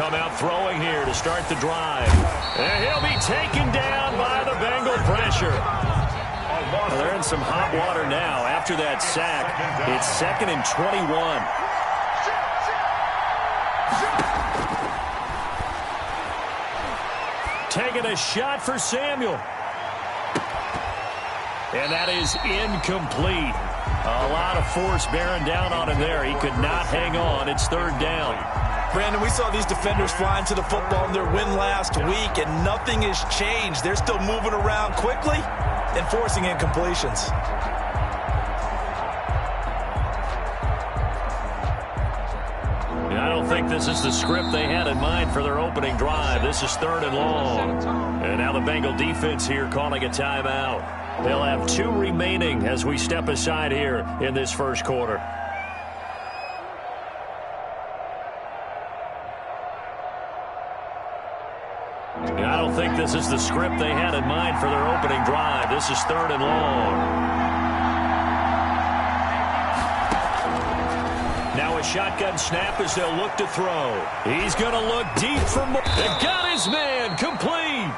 come out throwing here to start the drive. And he'll be taken down by the Bengal pressure. Well, they're in some hot water now after that sack. It's 2nd and 21. Taking a shot for Samuel. And that is incomplete. A lot of force bearing down on him there. He could not hang on. It's 3rd down. Brandon, we saw these defenders flying to the football in their win last week, and nothing has changed. They're still moving around quickly and forcing incompletions. I don't think this is the script they had in mind for their opening drive. This is 3rd and long. And now the Bengal defense here calling a timeout. They'll have 2 remaining as we step aside here in this first quarter. I don't think this is the script they had in mind for their opening drive. This is 3rd and long. Now a shotgun snap as they'll look to throw. He's going to look deep for more. They got his man complete.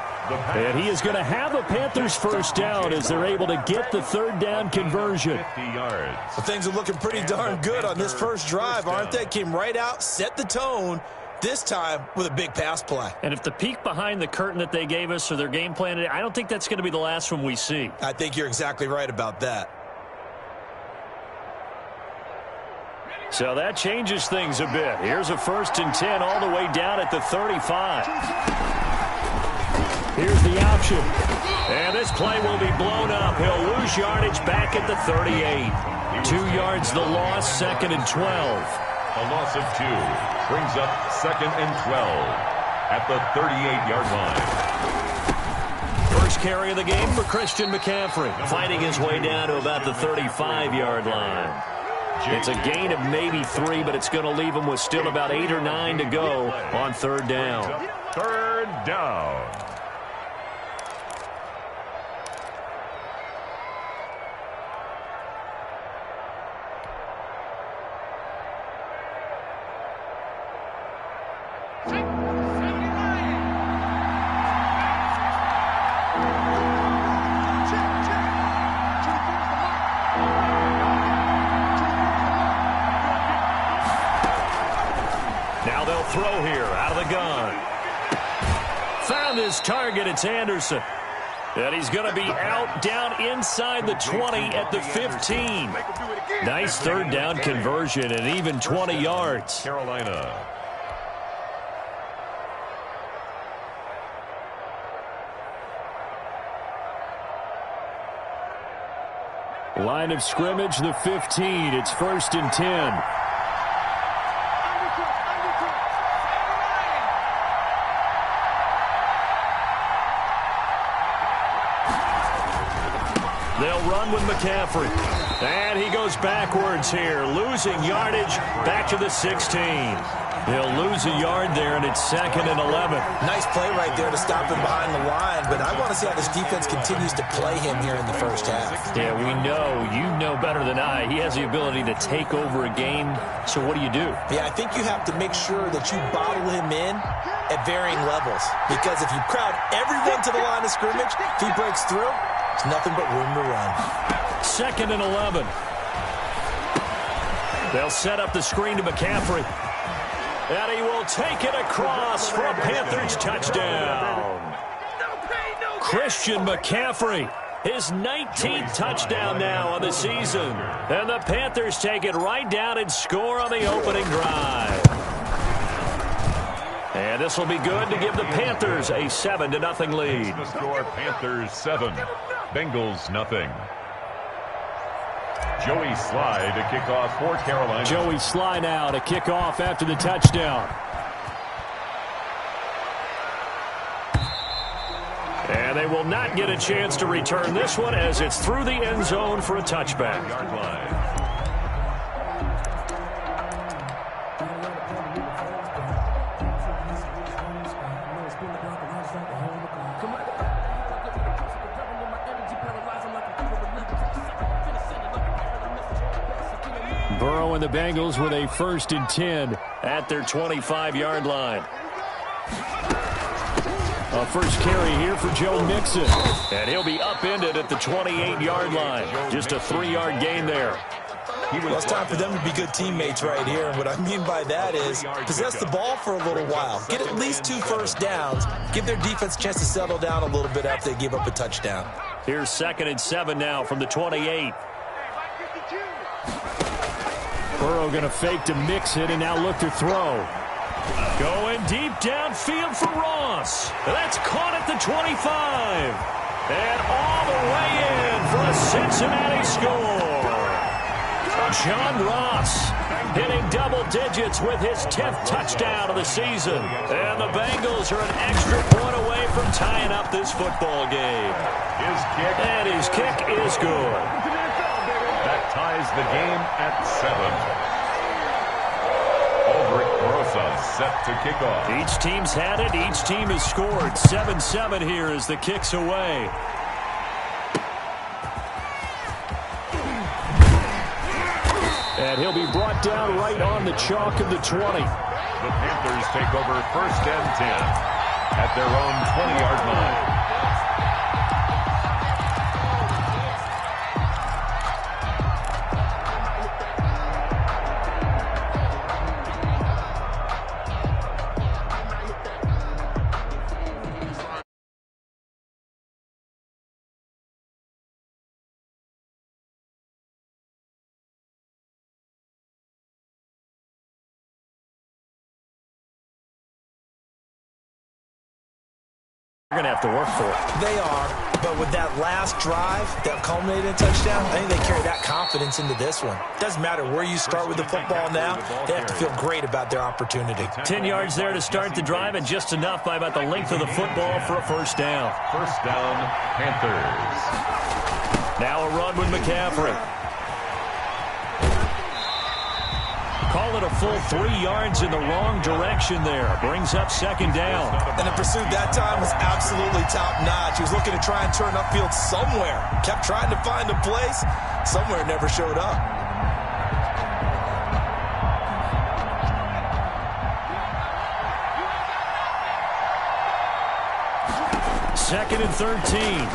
And he is going to have a Panthers first down as they're able to get the 3rd down conversion. 50 yards. Well, things are looking pretty darn good on this first drive, aren't they? Came right out, set the tone, this time with a big pass play. And if the peek behind the curtain that they gave us or their game plan, I don't think that's going to be the last one we see. I think you're exactly right about that. So that changes things a bit. Here's a 1st and 10 all the way down at the 35. Here's the option. And this play will be blown up. He'll lose yardage back at the 38. 2 yards the loss, 2nd and 12. A loss of 2 brings up 2nd and 12 at the 38-yard line. First carry of the game for Christian McCaffrey, fighting his way down to about the 35-yard line. It's a gain of maybe 3, but it's going to leave him with still about 8 or 9 to go on 3rd down. 3rd down. Now they'll throw here out of the gun. Found his target. It's Anderson. And he's going to be out down inside the 20 at the 15. Nice 3rd down conversion and even 20 yards. Carolina. Line of scrimmage, the 15. It's 1st and 10. They'll run with McCaffrey. And he goes backwards here, losing yardage back to the 16. He'll lose a yard there, and it's 2nd and 11. Nice play right there to stop him behind the line, but I want to see how this defense continues to play him here in the first half. Yeah, we know. You know better than I. He has the ability to take over a game. So what do? Yeah, I think you have to make sure that you bottle him in at varying levels, because if you crowd everyone to the line of scrimmage, if he breaks through, it's nothing but room to run. 2nd and 11. They'll set up the screen to McCaffrey. And he will take it across for a Panthers touchdown. Christian McCaffrey, his 19th touchdown now on the season. And the Panthers take it right down and score on the opening drive. And this will be good to give the Panthers a 7-0 lead. The score, Panthers 7, Bengals nothing. Joey Sly to kick off for Carolina. Joey Sly now to kick off after the touchdown. And they will not get a chance to return this one as it's through the end zone for a touchback. Yard line. Burrow and the Bengals with a 1st and 10 at their 25-yard line. A first carry here for Joe Mixon. And he'll be upended at the 28-yard line. Just a 3-yard gain there. Well, it's time for them to be good teammates right here. And what I mean by that is possess the ball for a little while. Get at least 2 first downs. Give their defense a chance to settle down a little bit after they give up a touchdown. Here's 2nd and 7 now from the 28. Burrow going to fake to mix it and now look to throw. Going deep downfield for Ross. That's caught at the 25. And all the way in for a Cincinnati score. John Ross hitting double digits with his 10th touchdown of the season. And the Bengals are an extra point away from tying up this football game. And his kick is good. That ties the game at 7. Ulrich Grossa set to kick off. Each team's had it. Each team has scored. 7-7 here as the kick's away. And he'll be brought down right on the chalk of the 20. The Panthers take over 1st and 10 at their own 20-yard line. They're going to have to work for it. They are, but with that last drive that culminated in a touchdown, I think they carry that confidence into this one. Doesn't matter where you start with the football now, they have to feel great about their opportunity. 10 yards there to start the drive, and just enough by about the length of the football for a first down. First down, Panthers. Now a run with McCaffrey. Call it a full 3 yards in the wrong direction there. Brings up 2nd down. And the pursuit that time was absolutely top-notch. He was looking to try and turn upfield somewhere. Kept trying to find a place. Somewhere never showed up. Second and 13.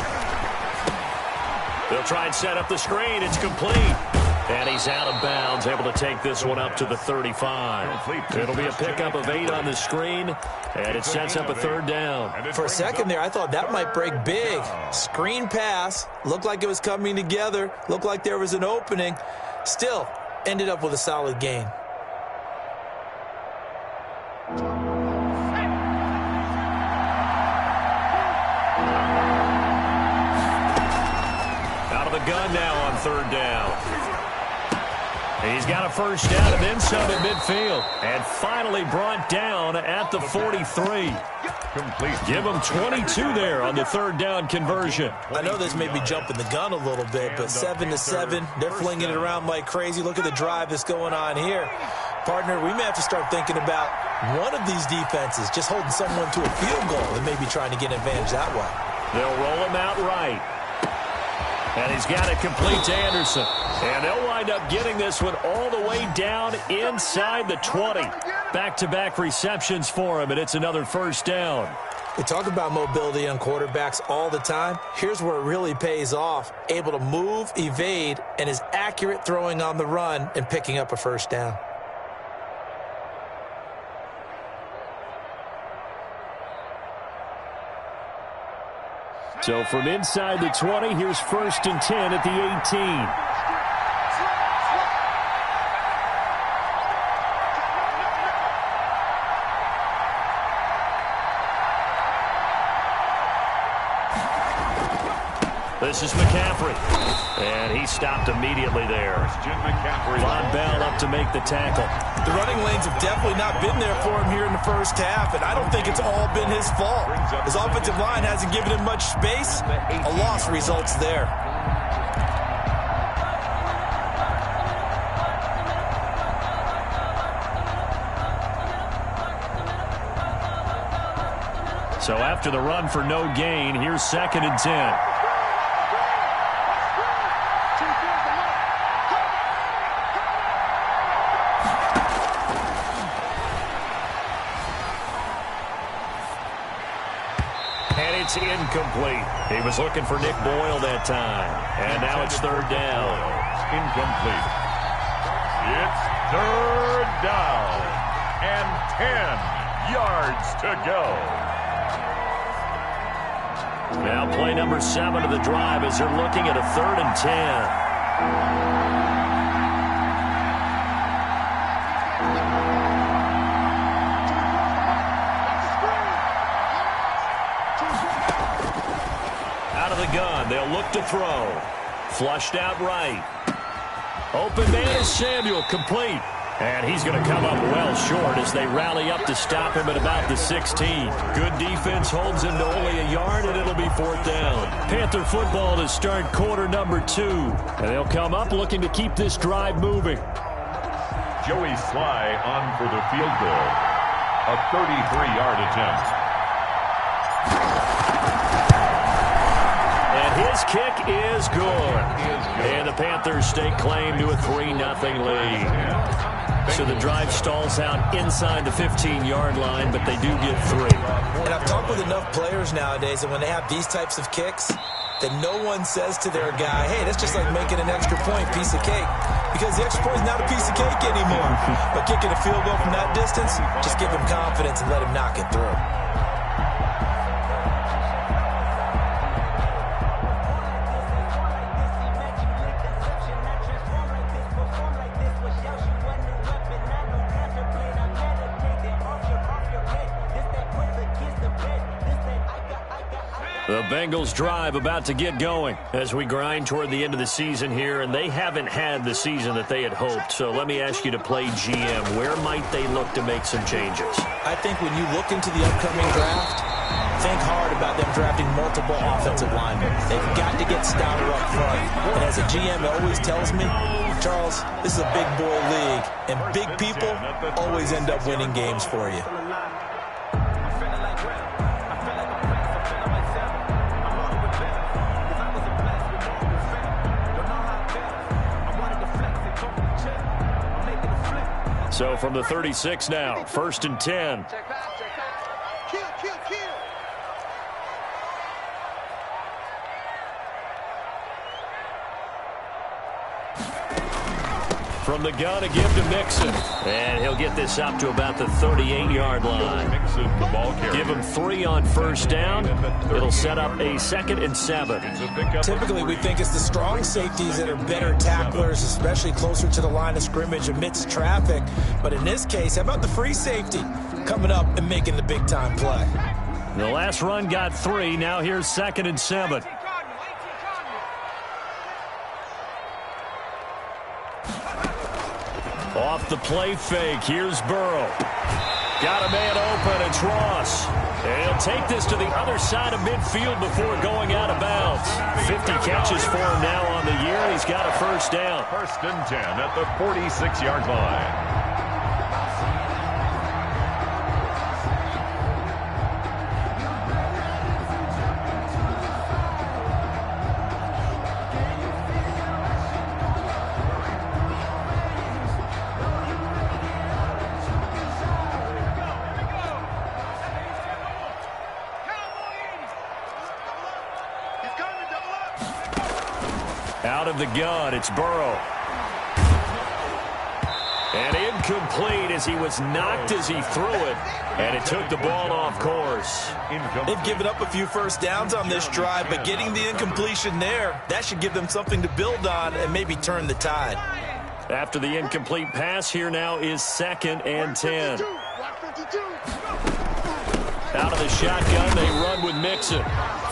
They'll try and set up the screen. It's complete. And he's out of bounds, able to take this one up to the 35. It'll be a pickup of 8 on the screen, and it sets up a 3rd down. For a second there, I thought that might break big. Screen pass, looked like it was coming together, looked like there was an opening. Still, ended up with a solid gain. Out of the gun now on 3rd down. He's got a first down and then some at midfield. And finally brought down at the 43. Complete. Give him 22 there on the 3rd down conversion. I know this may be jumping the gun a little bit, but 7-7, they're flinging it around like crazy. Look at the drive that's going on here. Partner, we may have to start thinking about one of these defenses just holding someone to a field goal and maybe trying to get an advantage that way. They'll roll him out right. And he's got it complete to Anderson. And they'll wind up getting this one all the way down inside the 20. Back-to-back receptions for him, and it's another first down. We talk about mobility on quarterbacks all the time. Here's where it really pays off. Able to move, evade, and is accurate throwing on the run and picking up a first down. So from inside the 20, here's 1st and 10 at the 18. This is McCaffrey. And he stopped immediately there. Von Bell up to make the tackle. The running lanes have definitely not been there for him here in the first half, and I don't think it's all been his fault. His offensive line hasn't given him much space. A loss results there. So after the run for no gain, here's 2nd and 10. It's incomplete. He was looking for Nick Boyle that time. And now it's third down. Incomplete. It's third down. And 10 yards to go. Now play number 7 of the drive as they're looking at a 3rd and 10. Gun. They'll look to throw. Flushed out right. Open man is Samuel, complete. And he's going to come up well short as they rally up to stop him at about the 16. Good defense holds him to only a yard, and it'll be 4th down. Panther football to start quarter number 2. And they'll come up looking to keep this drive moving. Joey Sly on for the field goal. A 33-yard attempt. His kick is good. And the Panthers stake claim to a 3-0 lead. So the drive stalls out inside the 15-yard line, but they do get 3. And I've talked with enough players nowadays that when they have these types of kicks, that no one says to their guy, hey, that's just like making an extra point, piece of cake. Because the extra point is not a piece of cake anymore. But kicking a field goal from that distance, just give him confidence and let him knock it through. The Bengals drive about to get going as we grind toward the end of the season here, and they haven't had the season that they had hoped. So let me ask you to play GM. Where might they look to make some changes? I think when you look into the upcoming draft, think hard about them drafting multiple offensive linemen. They've got to get stouter up front. And as a GM, it always tells me, Charles, this is a big boy league, and big people always end up winning games for you. So from the 36 now, 1st and 10. From the gun, a give to Mixon. And he'll get this up to about the 38-yard line. Give him 3 on 1st down. It'll set up a 2nd and 7. Typically, we think it's the strong safeties that are better tacklers, especially closer to the line of scrimmage amidst traffic. But in this case, how about the free safety coming up and making the big-time play? The last run got 3. Now here's 2nd and 7. Off the play fake, here's Burrow. Got a man open, it's Ross. And he'll take this to the other side of midfield before going out of bounds. 50 catches for him now on the year. He's got a 1st down. 1st and 10 at the 46-yard line. Out of the gun, it's Burrow. And incomplete as he was knocked as he threw it. And it took the ball off course. They've given up a few 1st downs on this drive, but getting the incompletion there, that should give them something to build on and maybe turn the tide. After the incomplete pass, here now is 2nd and 10. Out of the shotgun, they run with Mixon.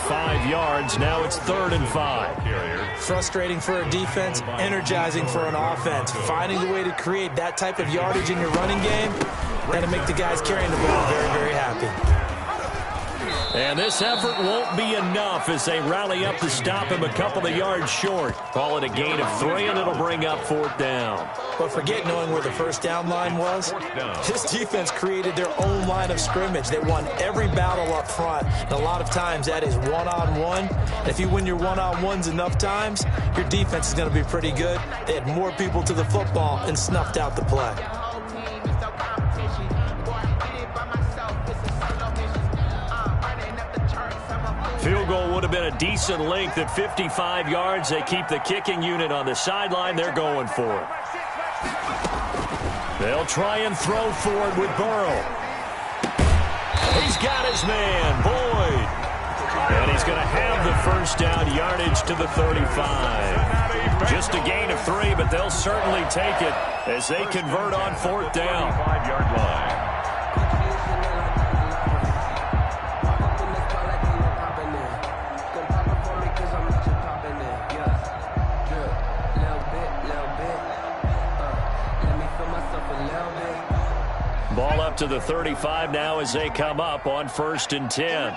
5 yards, now it's 3rd and 5. Frustrating for a defense, energizing for an offense. Finding a way to create that type of yardage in your running game, that'll make the guys carrying the ball very, very happy. And this effort won't be enough as they rally up to stop him a couple of yards short. Call it a gain of 3, and it'll bring up 4th down. But forget knowing where the 1st down line was. This defense created their own line of scrimmage. They won every battle up front. And a lot of times that is one-on-one. And if you win your one-on-ones enough times, your defense is going to be pretty good. They had more people to the football and snuffed out the play. field goal would have been a decent length at 55 yards. They keep the kicking unit on the sideline. They're going for it. They'll try and throw for it with Burrow. He's got his man, Boyd. And he's going to have the first down yardage to the 35. Just a gain of 3, but they'll certainly take it as they convert on 4th down. 5-yard line. Ball up to the 35 now as they come up on 1st and 10.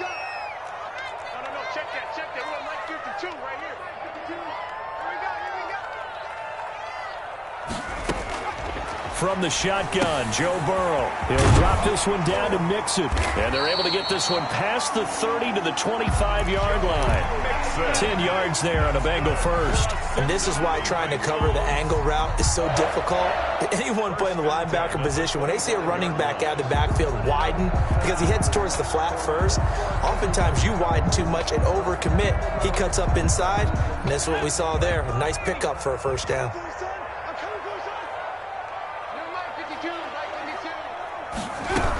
From the shotgun, Joe Burrow. He'll drop this one down to Mixon. And they're able to get this one past the 30 to the 25-yard line. 10 yards there on a Bengal first. And this is why trying to cover the angle route is so difficult. Anyone playing the linebacker position, when they see a running back out of the backfield widen because he heads towards the flat first, oftentimes you widen too much and overcommit. He cuts up inside, and that's what we saw there. A nice pickup for a first down.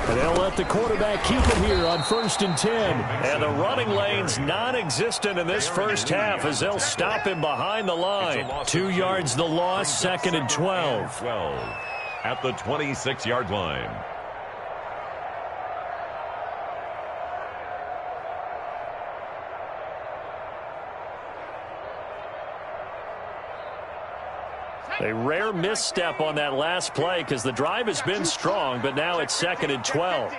And they'll let the quarterback keep it here on 1st and 10. And the running lane's non-existent in this first half as they'll stop him behind the line. 2 yards the loss, 2nd and 12. At the 26-yard line. A rare misstep on that last play because the drive has been strong, but now it's 2nd and 12.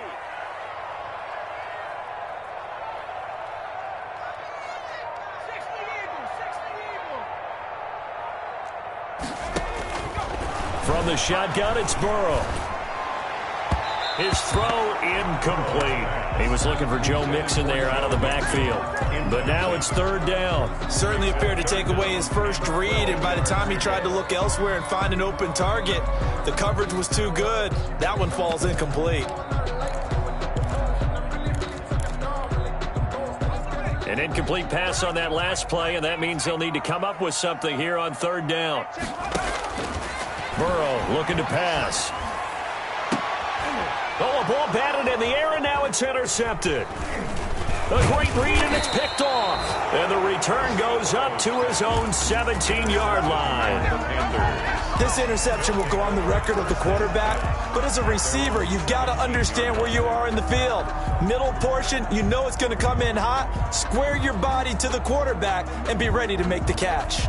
From the shotgun, it's Burrow. His throw incomplete. He was looking for Joe Mixon there out of the backfield. But now it's 3rd down. Certainly appeared to take away his first read, and by the time he tried to look elsewhere and find an open target, the coverage was too good. That one falls incomplete. An incomplete pass on that last play, and that means they'll need to come up with something here on 3rd down. Burrow looking to pass. Oh, a ball batted in the air, and now it's intercepted. A great read, and it's picked off. And the return goes up to his own 17-yard line. This interception will go on the record of the quarterback, but as a receiver, you've got to understand where you are in the field. Middle portion, you know it's going to come in hot. Square your body to the quarterback and be ready to make the catch.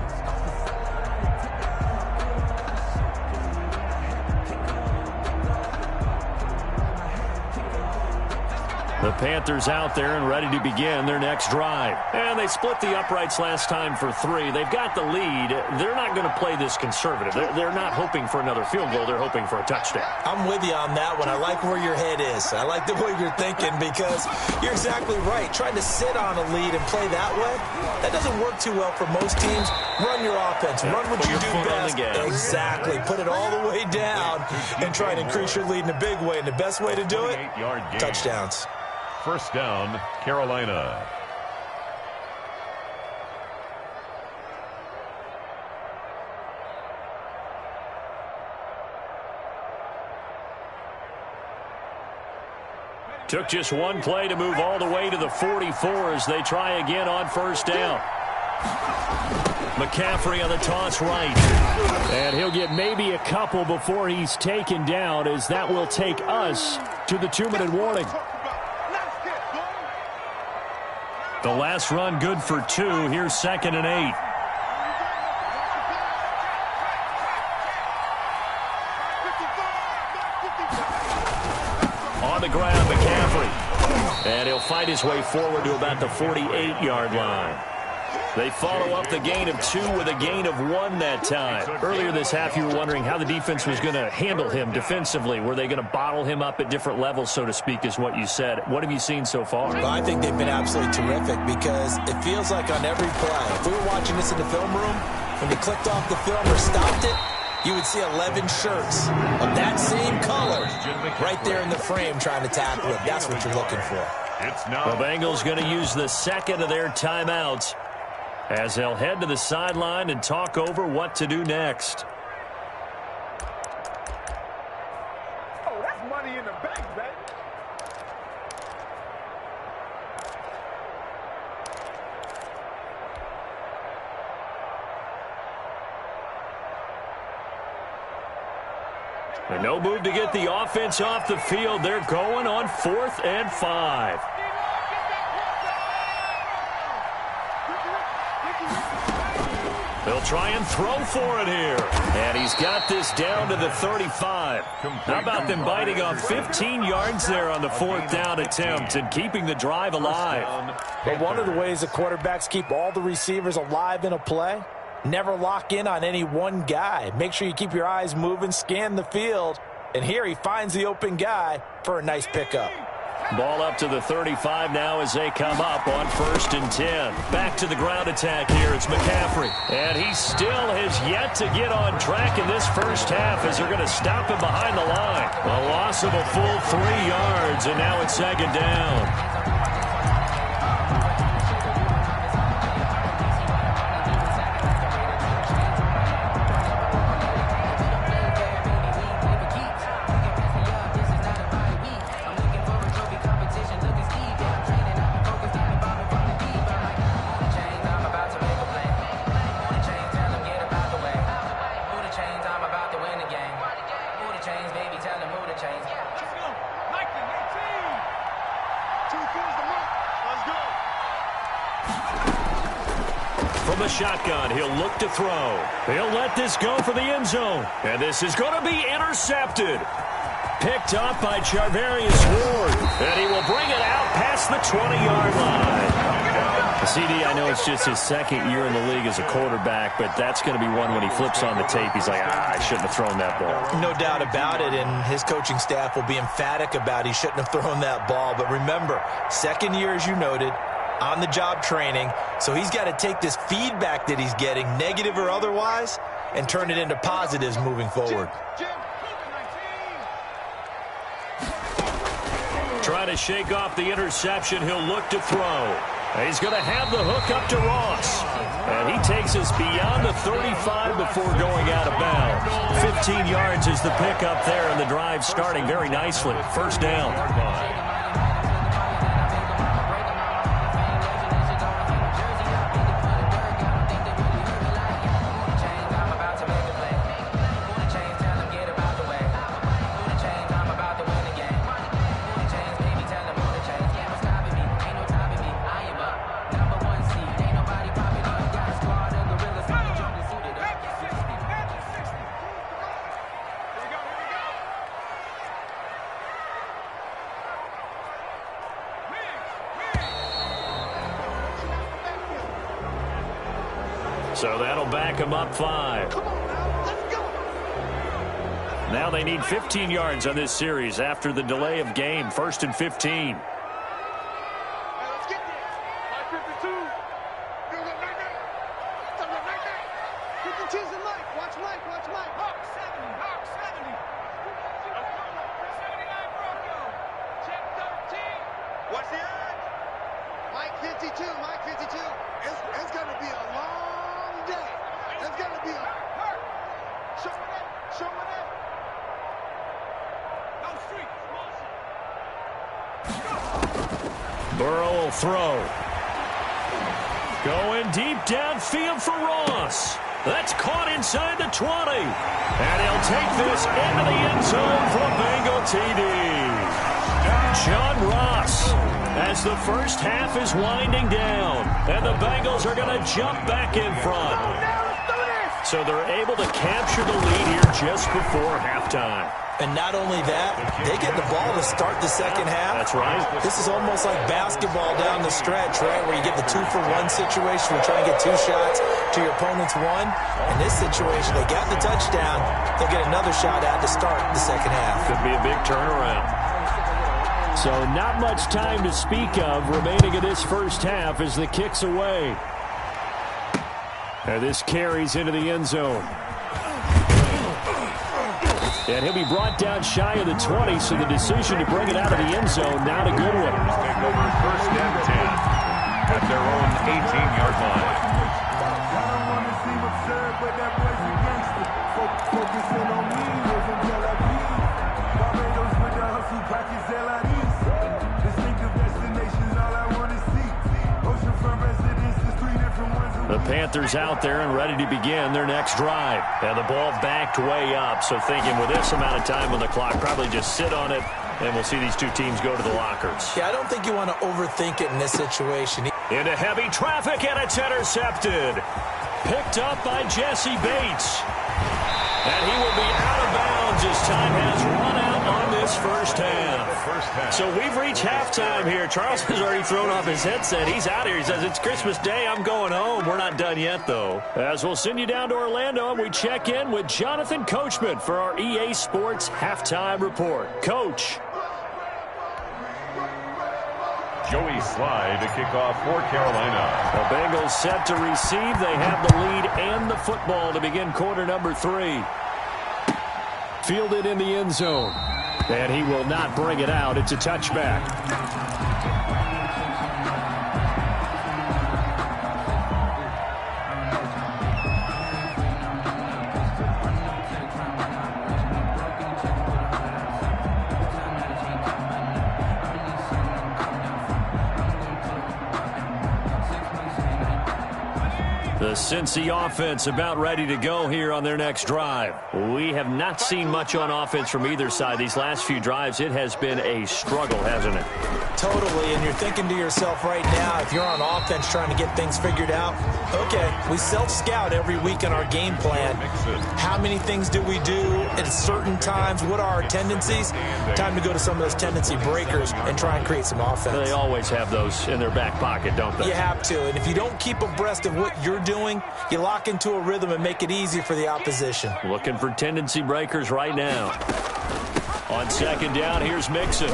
The Panthers out there and ready to begin their next drive. And they split the uprights last time for 3. They've got the lead. They're not going to play this conservative. They're not hoping for another field goal. They're hoping for a touchdown. I'm with you on that one. I like where your head is. I like the way you're thinking because you're exactly right. Trying to sit on a lead and play that way, that doesn't work too well for most teams. Run your offense. Run what you do best. Exactly. Put it all the way down and try to increase your lead in a big way. And the best way to do it, touchdowns. 1st down, Carolina. Took just one play to move all the way to the 44 as they try again on 1st down. McCaffrey on the toss right. And he'll get maybe a couple before he's taken down, as that will take us to the 2-minute warning. The last run good for 2. Here's 2nd and 8. On the ground, McCaffrey. And he'll fight his way forward to about the 48-yard line. They follow up the gain of 2 with a gain of 1 that time. Earlier this half, you were wondering how the defense was going to handle him defensively. Were they going to bottle him up at different levels, so to speak, is what you said. What have you seen so far? Well, I think they've been absolutely terrific because it feels like on every play, if we were watching this in the film room, when they clicked off the film or stopped it, you would see 11 shirts of that same color right there in the frame trying to tackle it. That's what you're looking for. It's now The Bengals going to use the second of their timeouts as they'll head to the sideline and talk over what to do next. Oh, that's money in the bank, baby. And no move to get the offense off the field. They're going on 4th and 5. They'll try and throw for it here. And he's got this down to the 35. How about them biting off 15 yards there on the 4th down attempt and keeping the drive alive? But one of the ways the quarterbacks keep all the receivers alive in a play, never lock in on any one guy. Make sure you keep your eyes moving, scan the field. And here he finds the open guy for a nice pickup. Ball up to the 35 now as they come up on 1st and 10. Back to the ground attack here. It's McCaffrey. And he still has yet to get on track in this first half as they're going to stop him behind the line. A loss of a full 3 yards, and now it's 2nd down. From the shotgun, he'll look to throw. He'll let this go for the end zone. And this is going to be intercepted. Picked up by Charvarius Ward. And he will bring it out past the 20-yard line. CD, I know it's just his 2nd year in the league as a quarterback, but that's going to be one when he flips on the tape, he's like, I shouldn't have thrown that ball. No doubt about it, and his coaching staff will be emphatic about he shouldn't have thrown that ball. But remember, 2nd year, as you noted, on-the-job training, so he's got to take this feedback that he's getting, negative or otherwise, and turn it into positives moving forward. Trying to shake off the interception, he'll look to throw. He's going to have the hook up to Ross. And he takes us beyond the 35 before going out of bounds. 15 yards is the pickup there, and the drive starting very nicely. 1st down. So that'll back him up 5. Now they need 15 yards on this series after the delay of game. 1st and 15. Burrow will throw. Going deep downfield for Ross. That's caught inside the 20. And he'll take this into the end zone for a Bengal TD. John Ross, as the first half is winding down. And the Bengals are going to jump back in front. So they're able to capture the lead here just before halftime. And not only that, they get the ball to start the 2nd half. That's right. This is almost like basketball down the stretch, right, where you get the 2-for-1 situation. We're trying to get 2 shots to your opponent's 1. In this situation, they got the touchdown. They'll get another shot at to start the 2nd half. Could be a big turnaround. So not much time to speak of remaining in this first half as the kick's away. And this carries into the end zone. And he'll be brought down shy of the 20, so the decision to bring it out of the end zone, not a good one. Take over 1st and 10 at their own 18-yard line. I don't want to seem absurd, but that boy's a gangster. Focusing on me, wasn't Tel Aviv. Barbados with the hustle, pockets LIDs. Distinctive destinations, all I want to see. Oceanfront residences, 3 different ones. The Panthers out there and ready to begin their next drive. And the ball backed way up, so thinking with this amount of time on the clock, probably just sit on it, and we'll see these two teams go to the lockers. Yeah, I don't think you want to overthink it in this situation. Into heavy traffic, and it's intercepted. Picked up by Jesse Bates. And he will be out of bounds as time has run out on this first half. So we've reached halftime here. Charles has already thrown off his headset. He's out here. He says, it's Christmas Day. I'm going home. We're not done yet, though. As we'll send you down to Orlando, and we check in with Jonathan Coachman for our EA Sports Halftime Report. Coach. Joey Sly to kick off for Carolina. The Bengals set to receive. They have the lead and the football to begin quarter number 3. Fielded in the end zone. And he will not bring it out. It's a touchback. The Cincy offense about ready to go here on their next drive. We have not seen much on offense from either side. These last few drives, it has been a struggle, hasn't it? Totally, and you're thinking to yourself right now, if you're on offense trying to get things figured out, okay, we self-scout every week in our game plan. How many things do we do at certain times? What are our tendencies? Time to go to some of those tendency breakers and try and create some offense. They always have those in their back pocket, don't they? You have to, and if you don't keep abreast of what you're doing, you lock into a rhythm and make it easy for the opposition. Looking for tendency breakers right now. On second down, here's Mixon.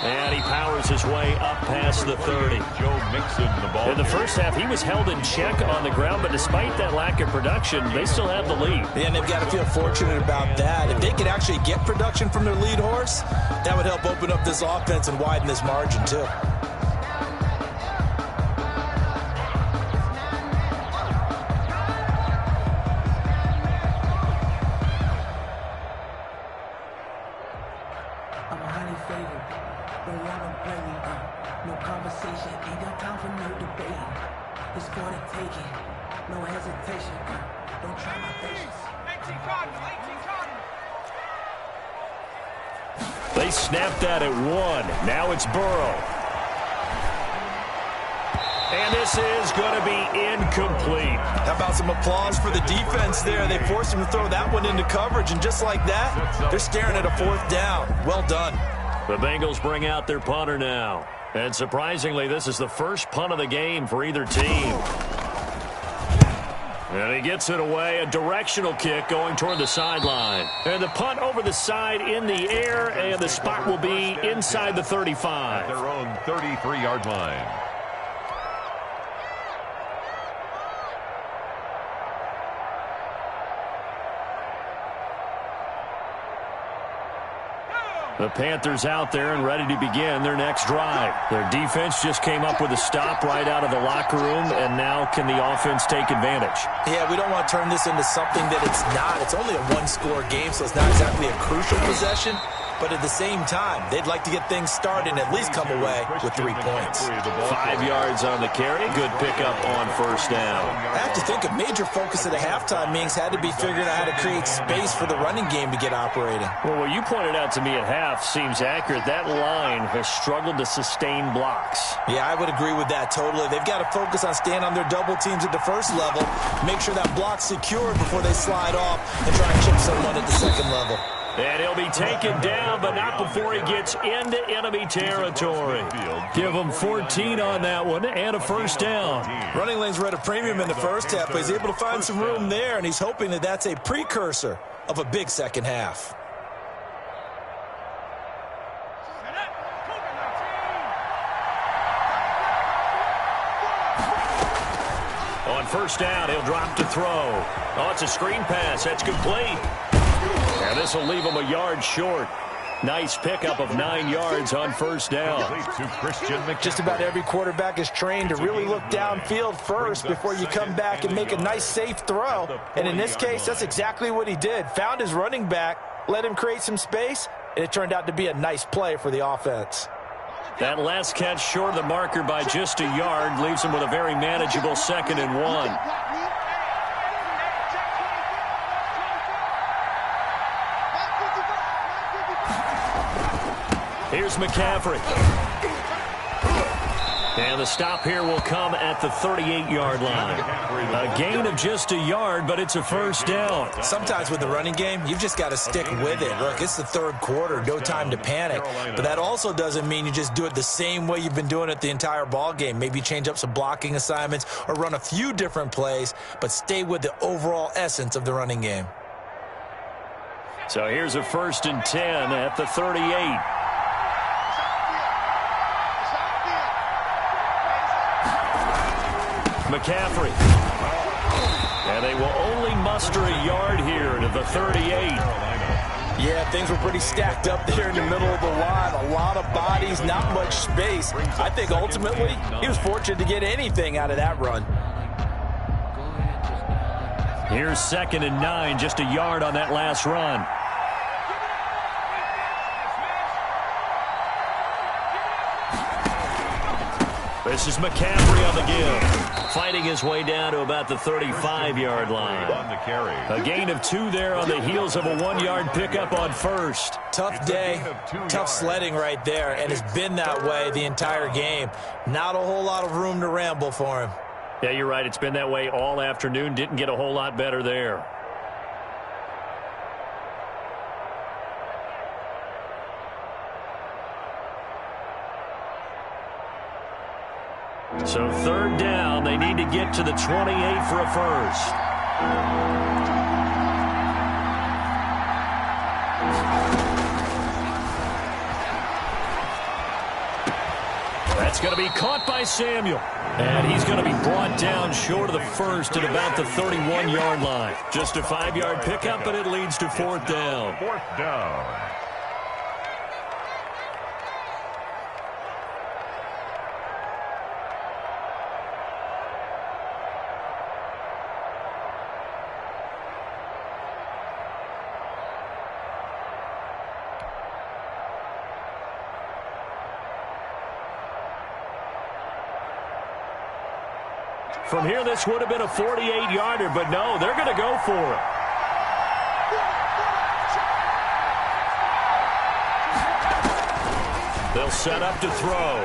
And he powers his way up past the 30. Joe Mixon, the ball. In the first half, he was held in check on the ground, but despite that lack of production, they still have the lead. And they've got to feel fortunate about that. If they could actually get production from their lead horse, that would help open up this offense and widen this margin, too. They snapped that at 1. Now it's Burrow. And this is going to be incomplete. How about some applause for the defense there? They forced him to throw that one into coverage, and just like that, they're staring at a 4th down. Well done. The Bengals bring out their punter now. And surprisingly, this is the first punt of the game for either team. And he gets it away, a directional kick going toward the sideline. And the punt over the side in the air, and the spot will be inside the 35. At their own 33-yard line. The Panthers out there and ready to begin their next drive. Their defense just came up with a stop right out of the locker room, and now can the offense take advantage? Yeah, we don't want to turn this into something that it's not. It's only a one-score game, so it's not exactly a crucial possession. But at the same time, they'd like to get things started and at least come away with 3 points. 5 yards on the carry. Good pickup on first down. I have to think a major focus at a halftime means had to be figuring out how to create space for the running game to get operating. Well, what you pointed out to me at half seems accurate. That line has struggled to sustain blocks. Yeah, I would agree with that totally. They've got to focus on staying on their double teams at the first level, make sure that block's secured before they slide off and try and chip someone at the second level. And he'll be taken down, but not before he gets into enemy territory. Give him 14 on that one and a first down. Running lanes were at a premium in the first half, but he's able to find some room there, and he's hoping that that's a precursor of a big second half. On first down, he'll drop to throw. Oh, it's a screen pass. That's complete. And this will leave him a yard short. Nice pickup of 9 yards on first down. Just about every quarterback is trained to really look downfield first before you come back and make a nice, safe throw. And in this case, that's exactly what he did. Found his running back, let him create some space, and it turned out to be a nice play for the offense. That last catch short of the marker by just a yard leaves him with a very manageable 2nd and 1. Here's McCaffrey. And the stop here will come at the 38-yard line. A gain of just a yard, but it's a first down. Sometimes with the running game, you've just got to stick with it. Look, it's the third quarter, no time to panic. But that also doesn't mean you just do it the same way you've been doing it the entire ball game. Maybe change up some blocking assignments or run a few different plays, but stay with the overall essence of the running game. So here's a 1st and 10 at the 38. McCaffrey. And they will only muster a yard here to the 38. Yeah, things were pretty stacked up there in the middle of the line. A lot of bodies, not much space. I think ultimately he was fortunate to get anything out of that run. Here's 2nd and 9, just a yard on that last run. This is McCaffrey on the give. Fighting his way down to about the 35-yard line. A gain of 2 there on the heels of a 1-yard pickup on first. Tough day, tough sledding right there, and it's been that way the entire game. Not a whole lot of room to ramble for him. Yeah, you're right. It's been that way all afternoon. Didn't get a whole lot better there. So 3rd down, they need to get to the 28 for a first. That's going to be caught by Samuel. And he's going to be brought down short of the first at about the 31-yard line. Just a 5-yard pickup, but it leads to 4th down. 4th down. From here, this would have been a 48-yarder, but no, they're going to go for it. They'll set up to throw.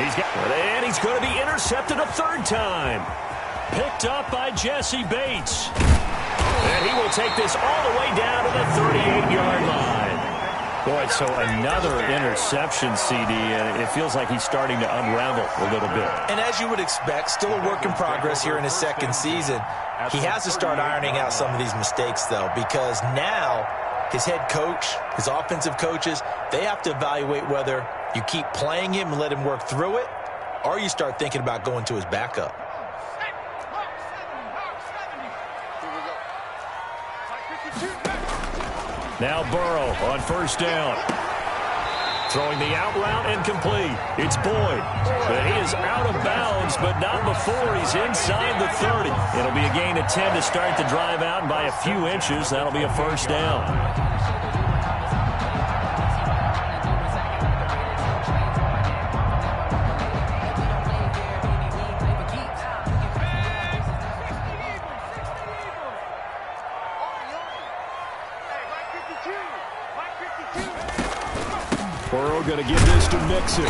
And he's going to be intercepted a 3rd time. Picked up by Jesse Bates. And he will take this all the way down to the 38-yard line. Boy, so another interception, CD, and it feels like he's starting to unravel a little bit. And as you would expect, still a work in progress here in his 2nd season. He has to start ironing out some of these mistakes, though, because now his head coach, his offensive coaches, they have to evaluate whether you keep playing him and let him work through it, or you start thinking about going to his backup. Now Burrow on 1st down. Throwing the out route and complete. It's Boyd. But he is out of bounds, but not before he's inside the 30. It'll be a gain of 10 to start the drive out, and by a few inches, that'll be a 1st down. Burrow going to give this to Mixon.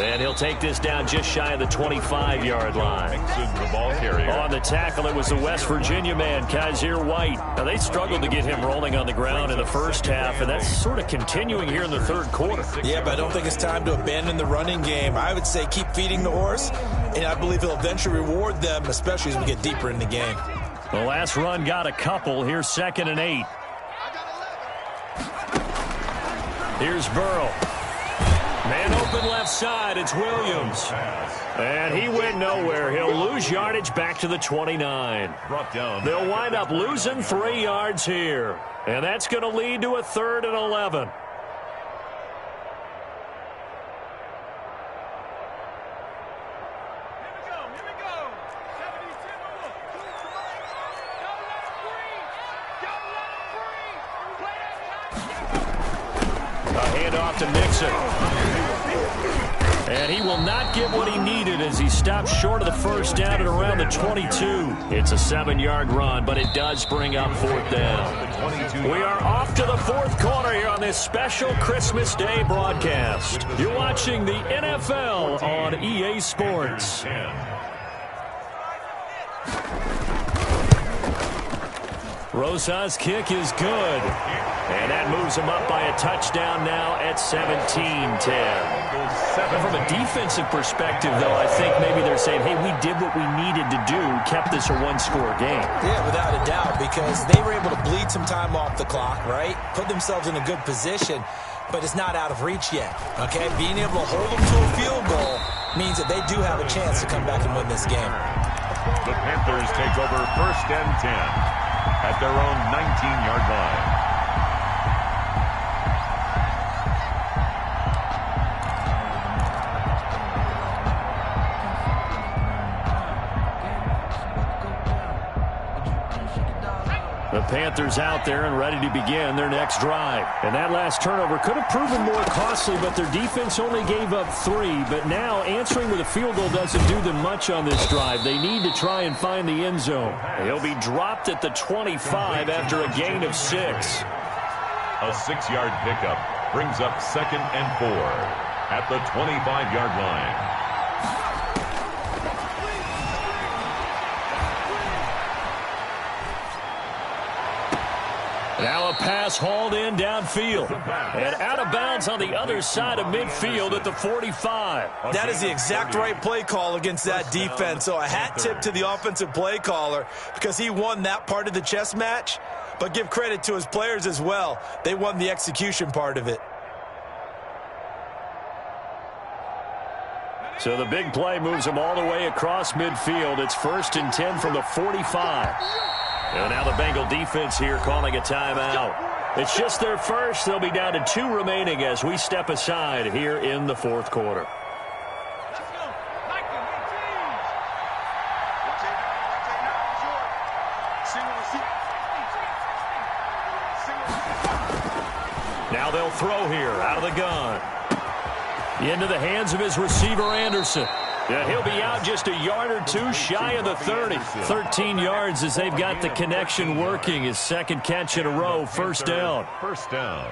And he'll take this down just shy of the 25-yard line. The ball carrier. On the tackle, it was the West Virginia man, Kaiser White. Now, they struggled to get him rolling on the ground in the first half, and that's sort of continuing here in the 3rd quarter. Yeah, but I don't think it's time to abandon the running game. I would say keep feeding the horse, and I believe he'll eventually reward them, especially as we get deeper in the game. The last run got a couple. Here's 2nd and 8. Here's Burrow. Man open left side, it's Williams. And he went nowhere. He'll lose yardage back to the 29. They'll wind up losing 3 yards here. And that's going to lead to a 3rd and 11. To Mixon. And he will not get what he needed as he stops short of the first down at around the 22. It's a 7-yard run, but it does bring up 4th down. We are off to the 4th quarter here on this special Christmas Day broadcast. You're watching the NFL on EA Sports. Rosa's kick is good. And that moves him up by a touchdown now at 17-10. From a defensive perspective, though, I think maybe they're saying, hey, we did what we needed to do, kept this a 1-score game. Yeah, without a doubt, because they were able to bleed some time off the clock, right? Put themselves in a good position, but it's not out of reach yet, okay? Being able to hold them to a field goal means that they do have a chance to come back and win this game. The Panthers take over 1st and 10 at their own 19-yard line. The Panthers out there and ready to begin their next drive. And that last turnover could have proven more costly, but their defense only gave up 3. But now answering with a field goal doesn't do them much on this drive. They need to try and find the end zone. He'll be dropped at the 25 after a gain of 6. A 6-yard pickup brings up 2nd and 4 at the 25-yard line. Now a pass hauled in downfield. And out of bounds on the other side of midfield at the 45. That is the exact right play call against that defense. So a hat tip to the offensive play caller because he won that part of the chess match. But give credit to his players as well. They won the execution part of it. So the big play moves them all the way across midfield. It's 1st and 10 from the 45. And now the Bengal defense here calling a timeout. It's just their first. They'll be down to 2 remaining as we step aside here in the 4th quarter. Now they'll throw here out of the gun. Into the hands of his receiver, Anderson. Yeah, he'll be out just a yard or 2 shy of the 30. 13 yards as they've got the connection working. His 2nd catch in a row, 1st down. 1st down.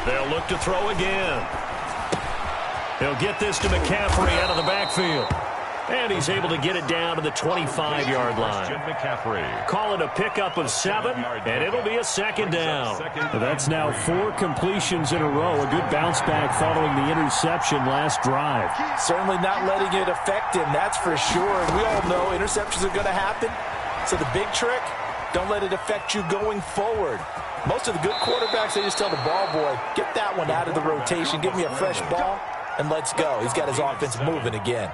They'll look to throw again. He'll get this to McCaffrey out of the backfield. And he's able to get it down to the 25-yard line. Call it a pickup of 7, and it'll be a 2nd down. That's now 4 completions in a row. A good bounce back following the interception last drive. Certainly not letting it affect him, that's for sure. And we all know interceptions are going to happen. So the big trick, don't let it affect you going forward. Most of the good quarterbacks, they just tell the ball boy, get that one out of the rotation, give me a fresh ball, and let's go. He's got his offense moving again.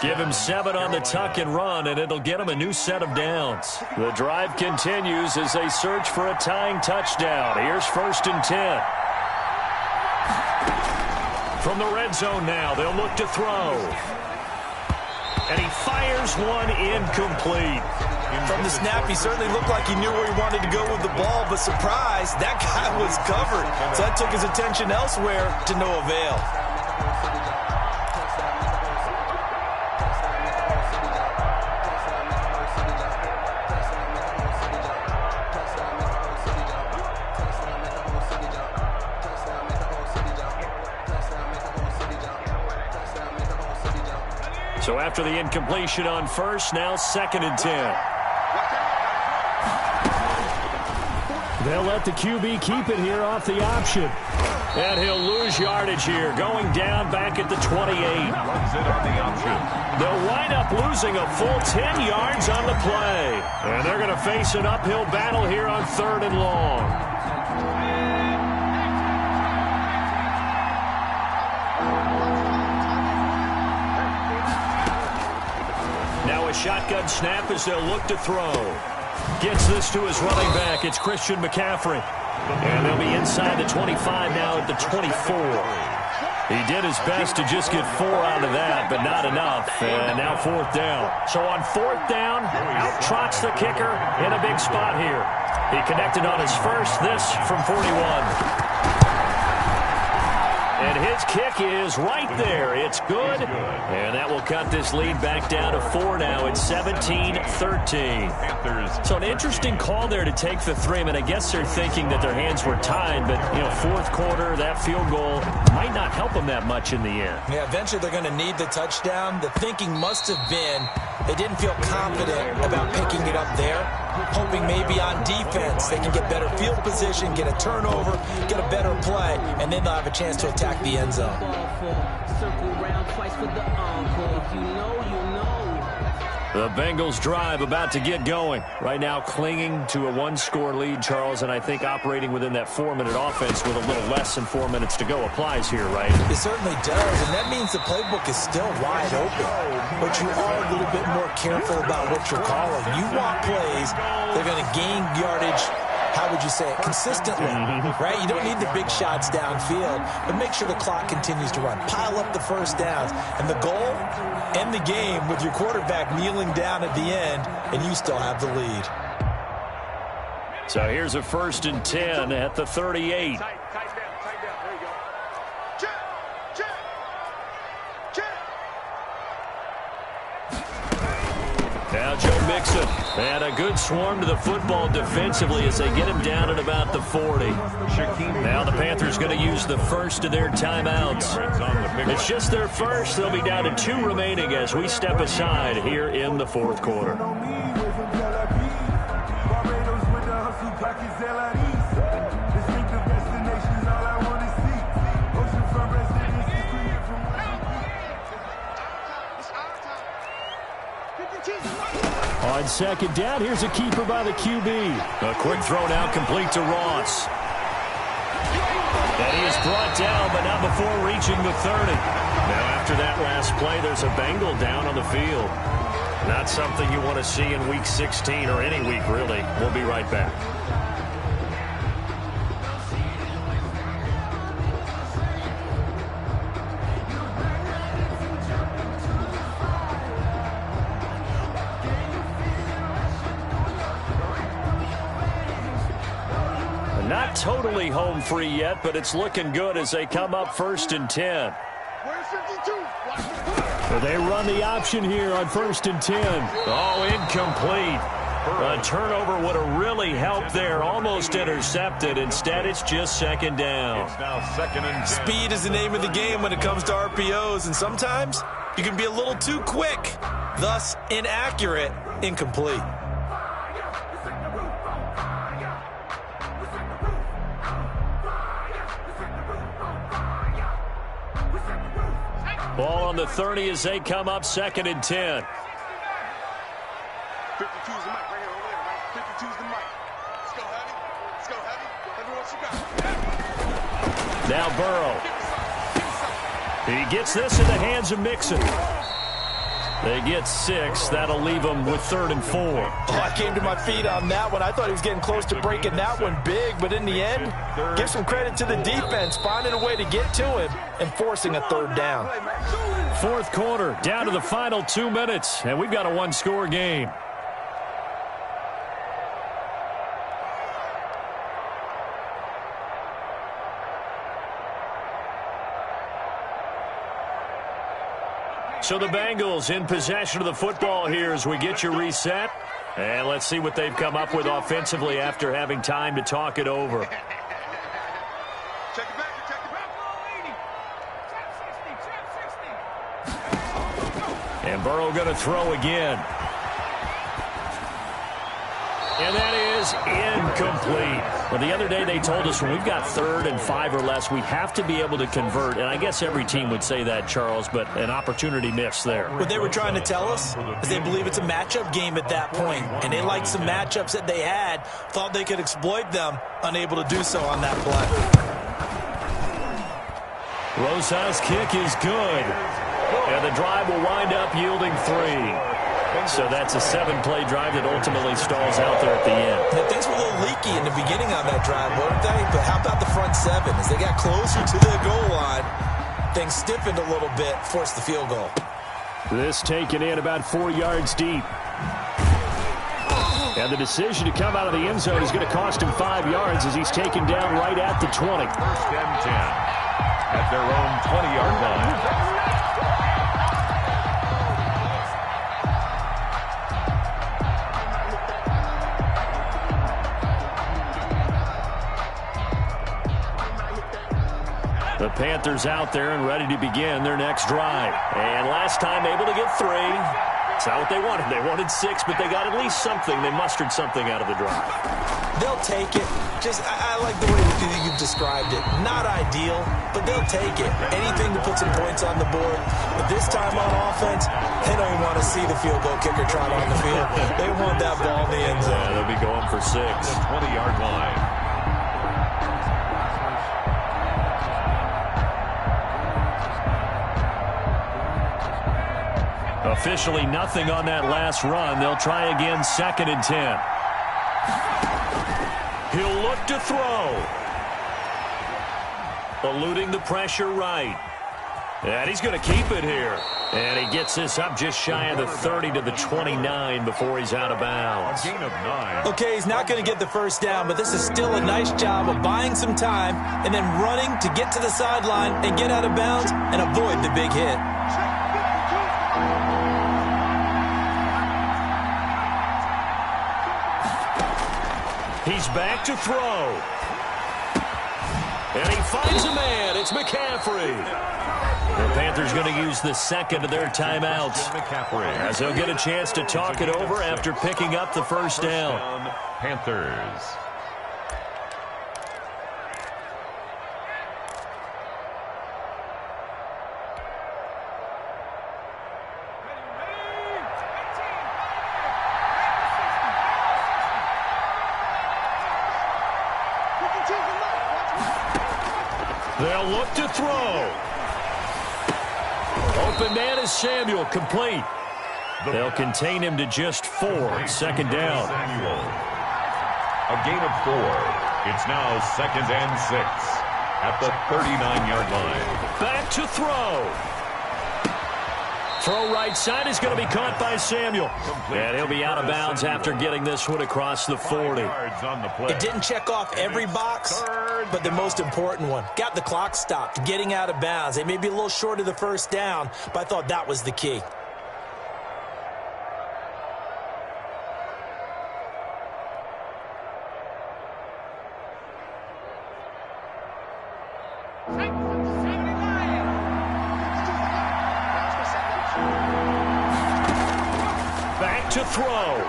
Give him 7 on the tuck and run, and it'll get him a new set of downs. The drive continues as they search for a tying touchdown. Here's 1st and 10. From the red zone now, they'll look to throw. And he fires one incomplete. From the snap, he certainly looked like he knew where he wanted to go with the ball, but surprise, that guy was covered. So that took his attention elsewhere to no avail. So after the incompletion on 1st, now 2nd and 10. They'll let the QB keep it here off the option. And he'll lose yardage here, going down back at the 28. Runs it on the option. They'll wind up losing a full 10 yards on the play. And they're going to face an uphill battle here on 3rd and long. Now a shotgun snap as they'll look to throw. Gets this to his running back. It's Christian McCaffrey. And they'll be inside the 25 now at the 24. He did his best to just get 4 out of that, but not enough. And now 4th down. So on 4th down, out trots the kicker in a big spot here. He connected on his first, this from 41. And his kick is right there. It's good. And that will cut this lead back down to 4 now. It's 17-13. So an interesting call there to take the 3. I mean, I guess they're thinking that their hands were tied, but, you know, 4th quarter, that field goal might not help them that much in the end. Yeah, eventually they're going to need the touchdown. The thinking must have been they didn't feel confident about picking it up there, hoping maybe on defense they can get better field position, get a turnover, get a better play, and then they'll have a chance to attack the end zone. The Bengals drive about to get going. Right now clinging to a 1-score lead, Charles, and I think operating within that 4-minute offense with a little less than 4 minutes to go applies here, right? It certainly does, and that means the playbook is still wide open. But you are a little bit more careful about what you're calling. You want plays, they're going to gain yardage, how would you say it, consistently, right? You don't need the big shots downfield, but make sure the clock continues to run. Pile up the first downs. And the goal, end the game with your quarterback kneeling down at the end, and you still have the lead. So here's a 1st and 10 at the 38. Now Joe Mixon, and a good swarm to the football defensively as they get him down at about the 40. Now the Panthers going to use the first of their timeouts. It's just their first. They'll be down to 2 remaining as we step aside here in the 4th quarter. On 2nd down, here's a keeper by the QB. A quick throw now complete to Ross. And he is brought down, but not before reaching the 30. Now after that last play, there's a Bengal down on the field. Not something you want to see in Week 16 or any week, really. We'll be right back. Not totally home free yet, but it's looking good as they come up 1st and 10. So they run the option here on 1st and 10. Oh, incomplete. A turnover would have really helped there. Almost intercepted. Instead, it's just 2nd down. It's now 2nd and 10. Speed is the name of the game when it comes to RPOs, and sometimes you can be a little too quick, thus inaccurate, incomplete. Ball on the 30 as they come up 2nd and 10. 52's the mic right here over there, right? 52's the mic. Let's go, Heavy. Let's go, Heavy. Everyone, you got. Now Burrow. He gets this in the hands of Mixon. They get 6. That'll leave them with 3rd and 4. Oh, I came to my feet on that one. I thought he was getting close to breaking that one big, but in the end, give some credit to the defense, finding a way to get to him and forcing a 3rd down. 4th quarter, down to the final 2 minutes, and we've got a 1-score game. So the Bengals in possession of the football here as we get you reset. And let's see what they've come up with offensively after having time to talk it over. Check it back, check it back. And Burrow going to throw again. And that is incomplete. Well, the other day they told us when we've got 3rd and 5 or less, we have to be able to convert. And I guess every team would say that, Charles, but an opportunity missed there. What they were trying to tell us is they believe it's a matchup game at that point. And they liked some matchups that they had, thought they could exploit them, unable to do so on that play. Rosas' kick is good. And the drive will wind up yielding 3. So that's a 7-play drive that ultimately stalls out there at the end. Yeah, things were a little leaky in the beginning on that drive, weren't they? But how about the front 7? As they got closer to the goal line, things stiffened a little bit, forced the field goal. This taken in about 4 yards deep. And the decision to come out of the end zone is going to cost him 5 yards as he's taken down right at the 20. 1st and 10 at their own 20-yard line. The Panthers out there and ready to begin their next drive. And last time able to get 3. It's not what they wanted. They wanted 6, but they got at least something. They mustered something out of the drive. They'll take it. I like the way you've described it. Not ideal, but they'll take it. Anything to put some points on the board. But this time on offense, they don't even want to see the field goal kicker trot on the field. They want that ball in the end zone. Yeah, they'll be going for 6. The 20-yard line. Officially nothing on that last run. They'll try again, 2nd and 10. He'll look to throw. Eluding the pressure right. And he's going to keep it here. And he gets this up just shy of the 30 to the 29 before he's out of bounds. A gain of 9. Okay, he's not going to get the first down, but this is still a nice job of buying some time and then running to get to the sideline and get out of bounds and avoid the big hit. He's back to throw. And he finds a man. It's McCaffrey. The Panthers going to use the 2nd of their timeouts as they'll get a chance to talk it over after picking up the first down. Panthers. They'll look to throw. Open man is Samuel, complete. They'll contain him to just 4. 2nd down. Samuel. A gain of 4. It's now 2nd and 6 at the 39-yard line. Back to throw. Throw right side is going to be caught by Samuel. And he'll be out of bounds after getting this one across the 40. It didn't check off every box, but the most important one. Got the clock stopped, getting out of bounds. They may be a little short of the first down, but I thought that was the key. Back to throw.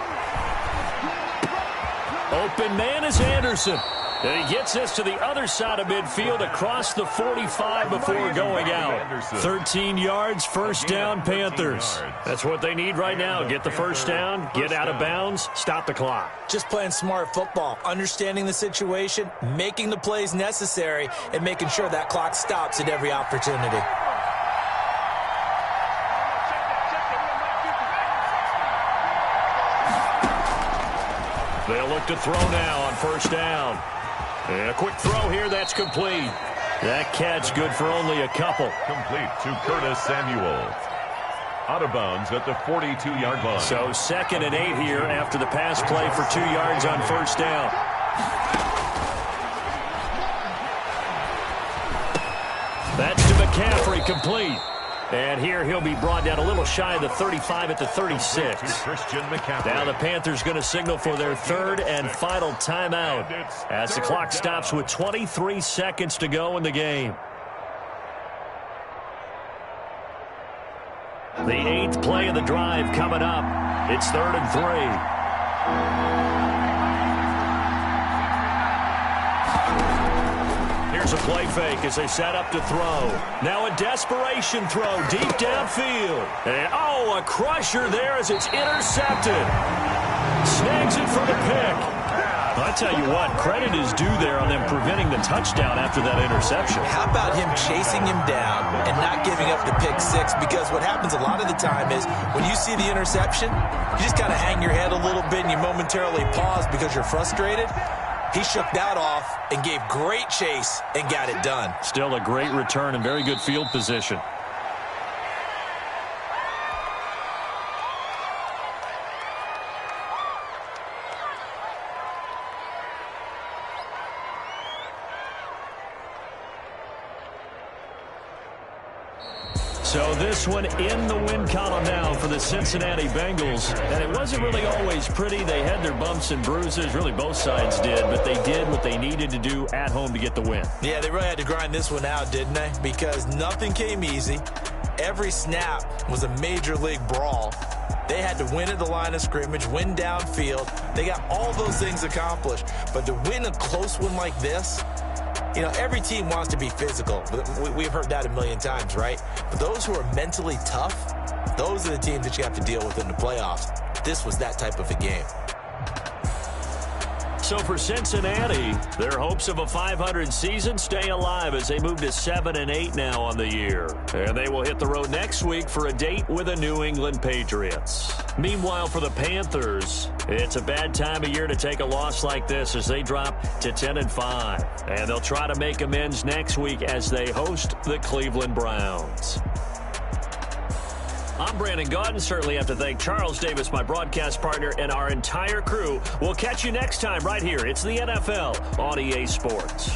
Open man is Anderson. And he gets this to the other side of midfield across the 45 before going out. 13 yards, first down, Panthers. That's what they need right now. Get the first down, get out of bounds, stop the clock. Just playing smart football, understanding the situation, making the plays necessary, and making sure that clock stops at every opportunity. They'll look to throw now on first down. And a quick throw here, that's complete. That catch good for only a couple. Complete to Curtis Samuel. Out of bounds at the 42-yard line. So 2nd and 8 here after the pass play for 2 yards on first down. That's to McCaffrey, complete. And here he'll be brought down a little shy of the 35 at the 36. Now the Panthers going to signal for their 3rd and final timeout as the clock stops with 23 seconds to go in the game. The 8th play of the drive coming up. It's 3rd and 3. Here's a play fake as they set up to throw. Now a desperation throw deep downfield. And, a crusher there as it's intercepted. Snags it for the pick. I tell you what, credit is due there on them preventing the touchdown after that interception. How about him chasing him down and not giving up the pick six? Because what happens a lot of the time is when you see the interception, you just kind of hang your head a little bit and you momentarily pause because you're frustrated. He shook that off and gave great chase and got it done. Still a great return and very good field position. So this one in the win column now for the Cincinnati Bengals. And it wasn't really always pretty. They had their bumps and bruises. Really, both sides did. But they did what they needed to do at home to get the win. Yeah, they really had to grind this one out, didn't they? Because nothing came easy. Every snap was a major league brawl. They had to win at the line of scrimmage, win downfield. They got all those things accomplished. But to win a close one like this, you know, every team wants to be physical. We've heard that a million times, right? But those who are mentally tough, those are the teams that you have to deal with in the playoffs. This was that type of a game. So for Cincinnati, their hopes of a 500 season stay alive as they move to 7-8 now on the year. And they will hit the road next week for a date with the New England Patriots. Meanwhile, for the Panthers, it's a bad time of year to take a loss like this as they drop to 10-5. And they'll try to make amends next week as they host the Cleveland Browns. I'm Brandon Gaudin. Certainly have to thank Charles Davis, my broadcast partner, and our entire crew. We'll catch you next time right here. It's the NFL on EA Sports.